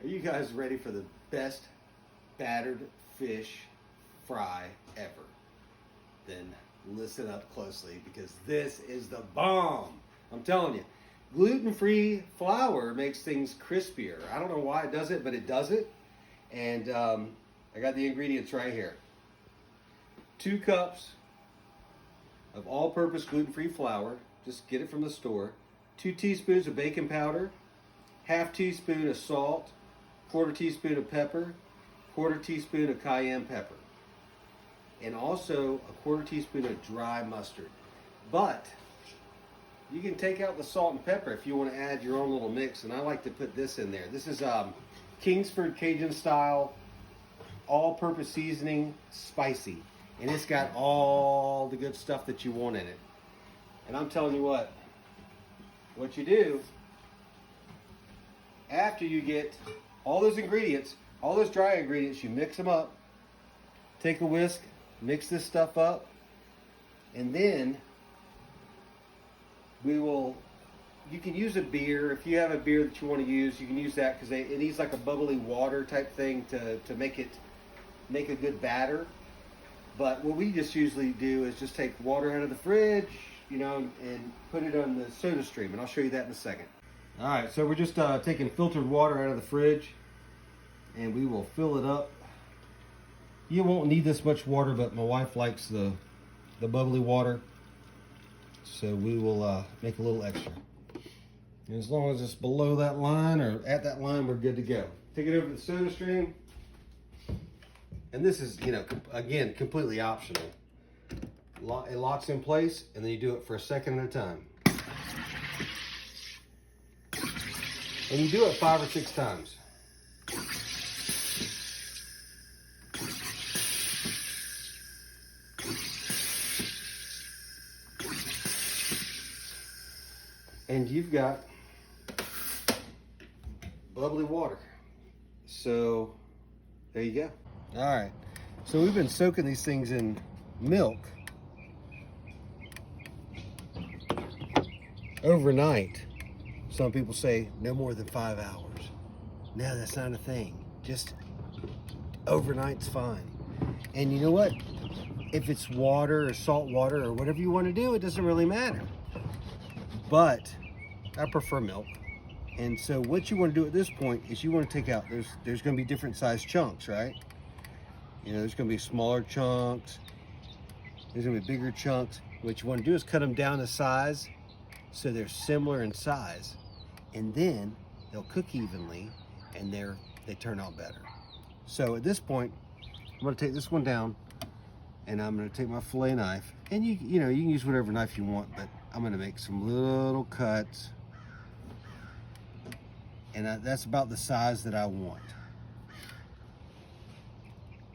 Are you guys ready for the best battered fish fry ever? Then listen up closely because this is the bomb. I'm telling you. Gluten-free flour makes things crispier. I don't know why it does it, but it does it. And I got the ingredients right here. 2 cups of all-purpose gluten-free flour. Just get it from the store. 2 teaspoons of baking powder. 1/2 teaspoon of salt. 1/4 teaspoon of pepper. 1/4 teaspoon of cayenne pepper. And also a 1/4 teaspoon of dry mustard. But you can take out the salt and pepper if you want to add your own little mix. And I like to put this in there. This is Kingsford Cajun style all-purpose seasoning, spicy. And it's got all the good stuff that you want in it. And I'm telling you what you do after you get all those ingredients, all those dry ingredients, you mix them up, take a whisk, mix this stuff up, and then you can use a beer. If you have a beer that you want to use, you can use that because it needs like a bubbly water type thing to make a good batter. But what we just usually do is just take water out of the fridge, and put it on the soda stream, and I'll show you that in a second. All right, so we're just taking filtered water out of the fridge, and we will fill it up. You won't need this much water, but my wife likes the bubbly water, so we will make a little extra. And as long as it's below that line or at that line, we're good to go. Take it over to the soda stream. And this is, again, completely optional. It locks in place, and then you do it for a second at a time. And you do it 5 or 6 times. And you've got bubbly water. So there you go. All right, so we've been soaking these things in milk overnight. Some people say no more than 5 hours. No, that's not a thing. Just overnight's fine. And you know what? If it's water or salt water or whatever you want to do, it doesn't really matter. But I prefer milk. And so what you want to do at this point is you want to take out, there's going to be different size chunks, right? There's going to be smaller chunks. There's going to be bigger chunks. What you want to do is cut them down to size so they're similar in size. And then they'll cook evenly and they turn out better. So at this point, I'm going to take this one down and I'm going to take my fillet knife. And you can use whatever knife you want, but I'm going to make some little cuts. And that's about the size that I want.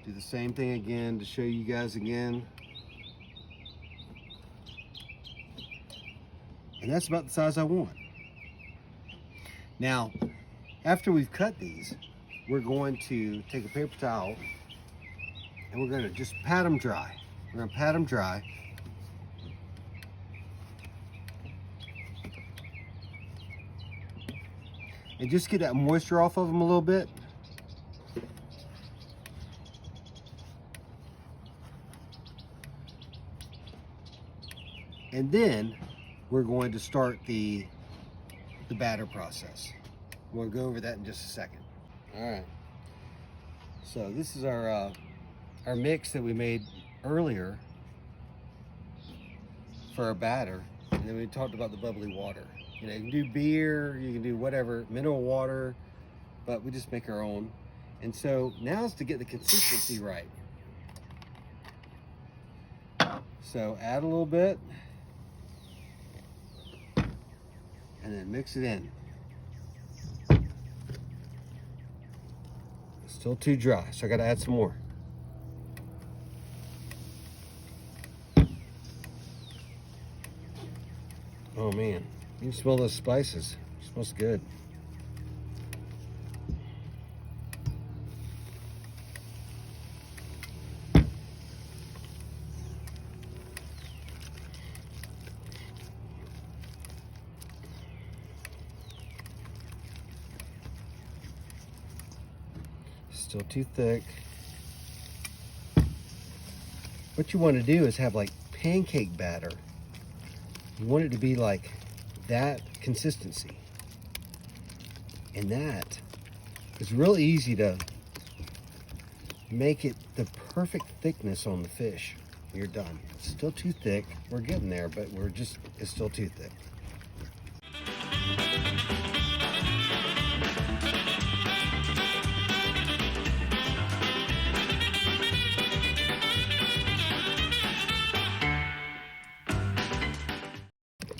Do the same thing again to show you guys again. And that's about the size I want. Now, after we've cut these, we're going to take a paper towel and we're going to just pat them dry. We're going to pat them dry. And just get that moisture off of them a little bit. And then we're going to start the batter process. We'll go over that in just a second. All right. So this is our mix that we made earlier for our batter. And then we talked about the bubbly water. You can do beer, you can do whatever, mineral water, but we just make our own. And so now is to get the consistency right. So add a little bit. And then mix it in. It's still too dry, so I gotta add some more. Oh man, you can smell those spices. It smells good. Still too thick. What you want to do is have like pancake batter. You want it to be like that consistency. And that is real easy to make it the perfect thickness on the fish. You're done. It's still too thick. We're getting there, but it's still too thick.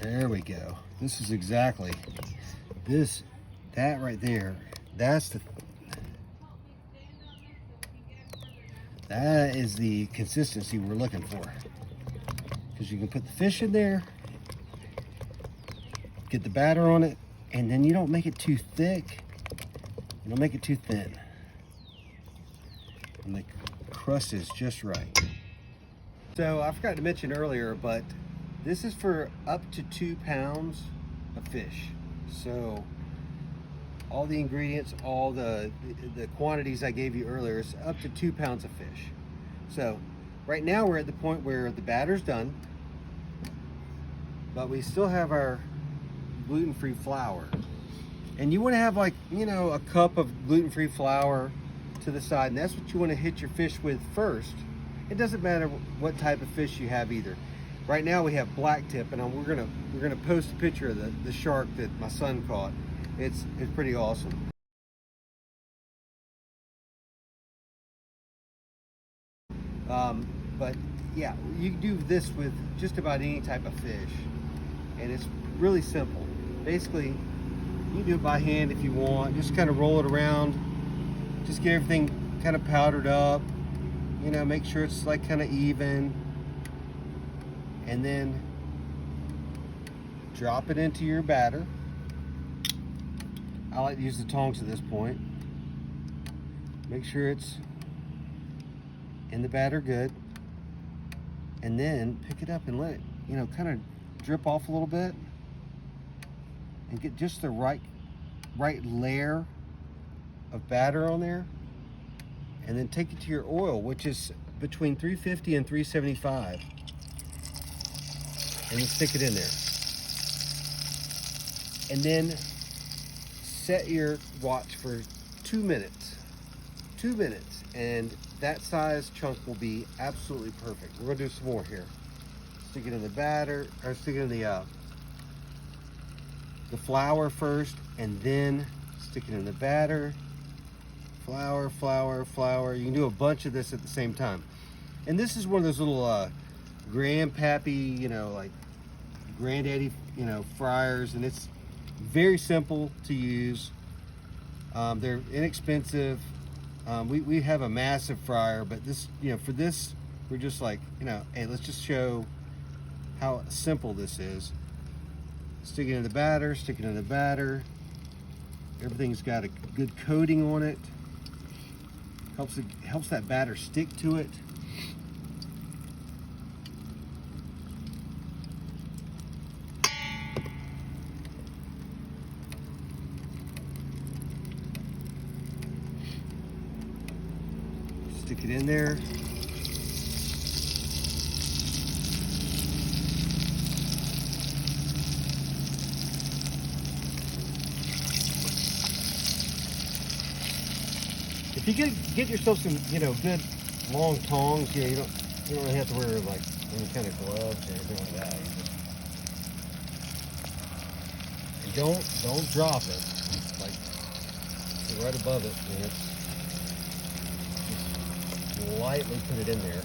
There we go. This is exactly that right there. That is the consistency we're looking for. Because you can put the fish in there, get the batter on it, and then you don't make it too thick. You don't make it too thin. And the crust is just right. So I forgot to mention earlier, but this is for up to 2 pounds of fish. So all the ingredients, all the quantities I gave you earlier is up to 2 pounds of fish. So right now we're at the point where the batter's done, but we still have our gluten-free flour. And you want to have like, you know, a cup of gluten-free flour to the side, and that's what you want to hit your fish with first. It doesn't matter what type of fish you have either. Right now we have black tip, and we're gonna post a picture of the shark that my son caught. It's pretty awesome. But yeah, you can do this with just about any type of fish, and it's really simple. Basically, you can do it by hand if you want. Just kind of roll it around. Just get everything kind of powdered up. You know, make sure it's like kind of even. And then drop it into your batter. I like to use the tongs at this point. Make sure it's in the batter good. And then pick it up and let it, you know, kind of drip off a little bit. And get just the right layer of batter on there. And then take it to your oil, which is between 350 and 375. And you stick it in there. And then set your watch for 2 minutes. 2 minutes, and that size chunk will be absolutely perfect. We're gonna do some more here. Stick it in the batter, or stick it in the flour first, and then stick it in the batter. Flour, flour, flour. You can do a bunch of this at the same time. And this is one of those little grandpappy, you know, like granddaddy, you know, fryers, and it's very simple to use. They're inexpensive. We have a massive fryer, but this, you know, for this, we're just like, you know, hey, let's just show how simple this is. Stick it in the batter, stick it in the batter. Everything's got a good coating on it. Helps that batter stick to it. Stick it in there. If you get yourself some, you know, good long tongs, you know, you don't really have to wear like any kind of gloves or anything like that. And don't drop it. Like right above it, and just lightly put it in there.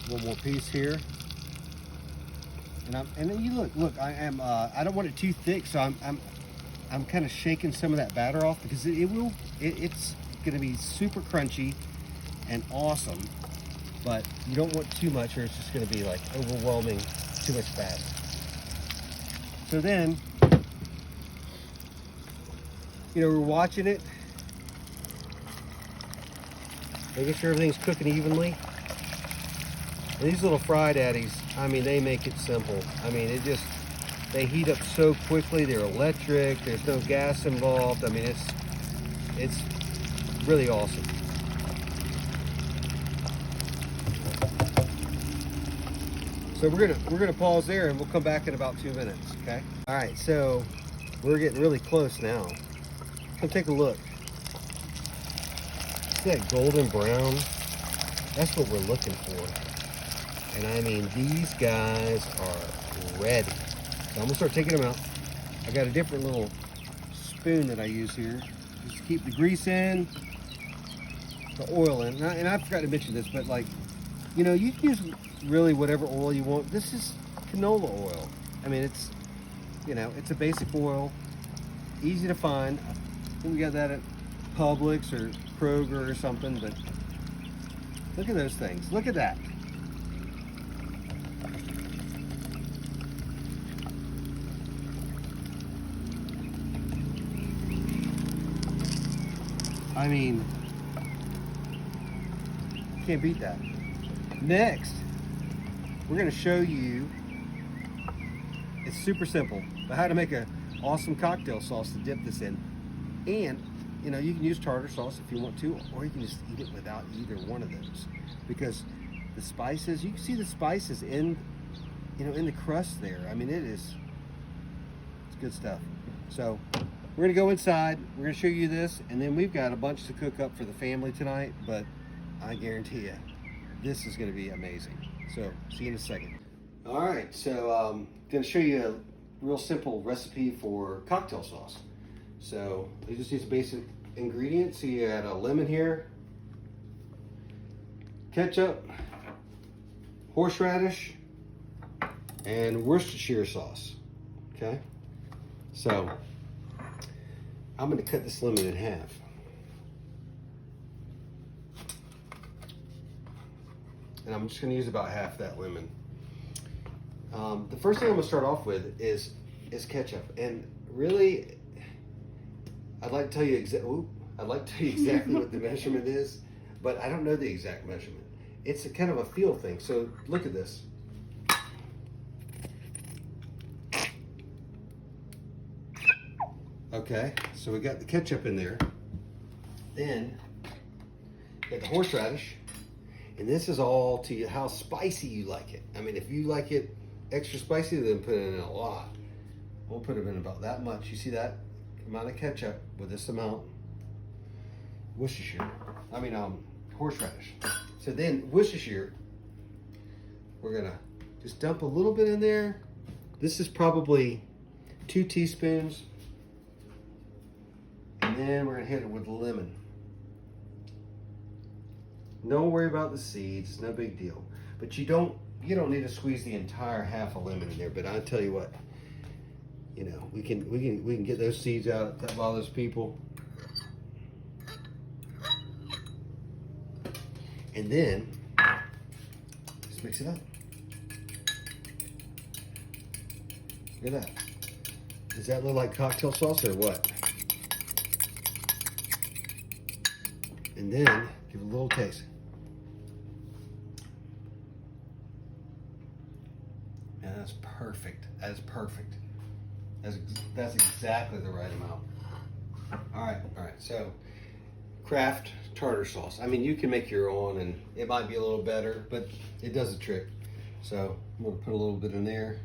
One more piece here, and then you look. I don't want it too thick, so I'm kind of shaking some of that batter off, because it's going to be super crunchy and awesome. but you don't want too much or it's just going to be like overwhelming, too much fat. So then, you know, we're watching it, making sure everything's cooking evenly. And these little Fry Daddies, I mean, they make it simple. I mean, they heat up so quickly. They're electric. There's no gas involved. I mean, it's really awesome. So we're gonna pause there and we'll come back in about 2 minutes. Okay. All right. So we're getting really close now. Come take a look. See that golden brown? That's what we're looking for. And I mean, these guys are ready. So I'm gonna start taking them out. I got a different little spoon that I use here, just to keep the grease in, the oil in. And I forgot to mention this, but like, you know, you can use really whatever oil you want. This is canola oil. I mean, it's, you know, it's a basic oil, easy to find. I think we got that at Publix or Kroger or something, but look at those things. Look at that. I mean, can't beat that. Next, we're going to show you, it's super simple, but how to make an awesome cocktail sauce to dip this in. And, you know, you can use tartar sauce if you want to, or you can just eat it without either one of those. Because the spices, you can see the spices in, you know, in the crust there. I mean, it's good stuff. So we're gonna go inside, we're gonna show you this, and then we've got a bunch to cook up for the family tonight, but I guarantee you, this is gonna be amazing. So, see you in a second. All right, so I'm gonna show you a real simple recipe for cocktail sauce. So, you just need some basic ingredients. So you add a lemon here, ketchup, horseradish, and Worcestershire sauce, okay? So, I'm gonna cut this lemon in half. And I'm just gonna use about half that lemon. The first thing I'm gonna start off with is ketchup. And really, I'd like to tell you exactly what the measurement is, but I don't know the exact measurement. It's a kind of a feel thing. So look at this. Okay, so we got the ketchup in there. Then got the horseradish. And this is all to you, how spicy you like it. I mean, if you like it extra spicy, then put it in a lot. We'll put it in about that much. You see that amount of ketchup with this amount? Worcestershire. Horseradish. So then Worcestershire, we're gonna just dump a little bit in there. This is probably 2 teaspoons. And then we're gonna hit it with lemon. Don't worry about the seeds, it's no big deal. But you don't need to squeeze the entire half a lemon in there. But I tell you what, you know, we can get those seeds out if that bothers people. And then just mix it up. Look at that. Does that look like cocktail sauce or what? And then give it a little taste. And that's perfect. That is perfect. That's exactly the right amount. All right. So, Kraft tartar sauce. I mean, you can make your own, and it might be a little better, but it does the trick. So, I'm gonna put a little bit in there.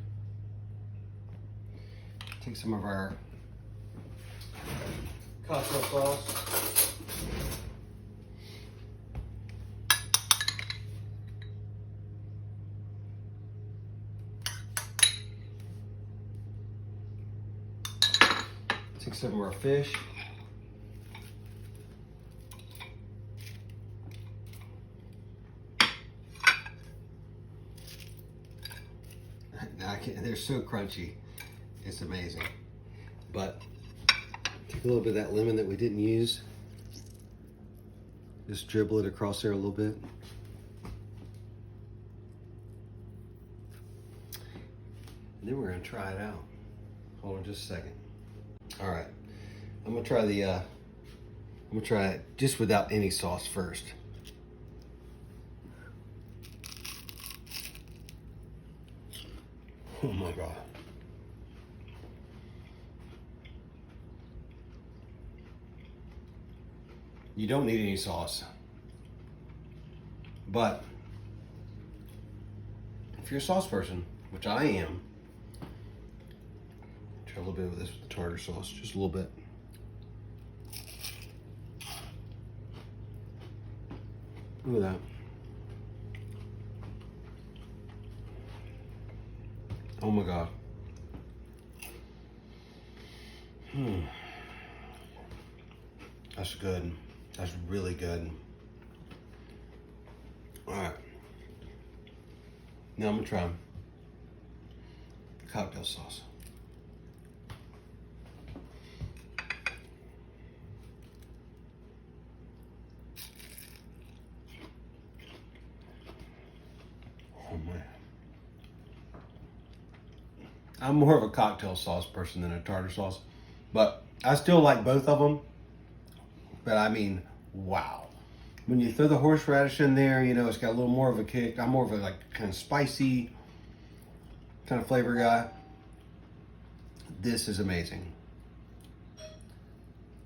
Take some of our cocktail sauce. Take some of our fish. They're so crunchy. It's amazing. But take a little bit of that lemon that we didn't use. Just dribble it across there a little bit. And then we're gonna try it out. Hold on just a second. All right, I'm gonna try it just without any sauce first. Oh my God. You don't need any sauce. But if you're a sauce person, which I am, try a little bit of this with the tartar sauce, just a little bit. Look at that. Oh my God. That's good. That's really good. All right. Now I'm gonna try the cocktail sauce. Oh man. I'm more of a cocktail sauce person than a tartar sauce, but I still like both of them. But I mean, wow. When you throw the horseradish in there, you know, it's got a little more of a kick. I'm more of a like kind of spicy kind of flavor guy. This is amazing.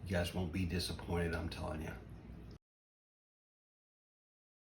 You guys won't be disappointed, I'm telling you.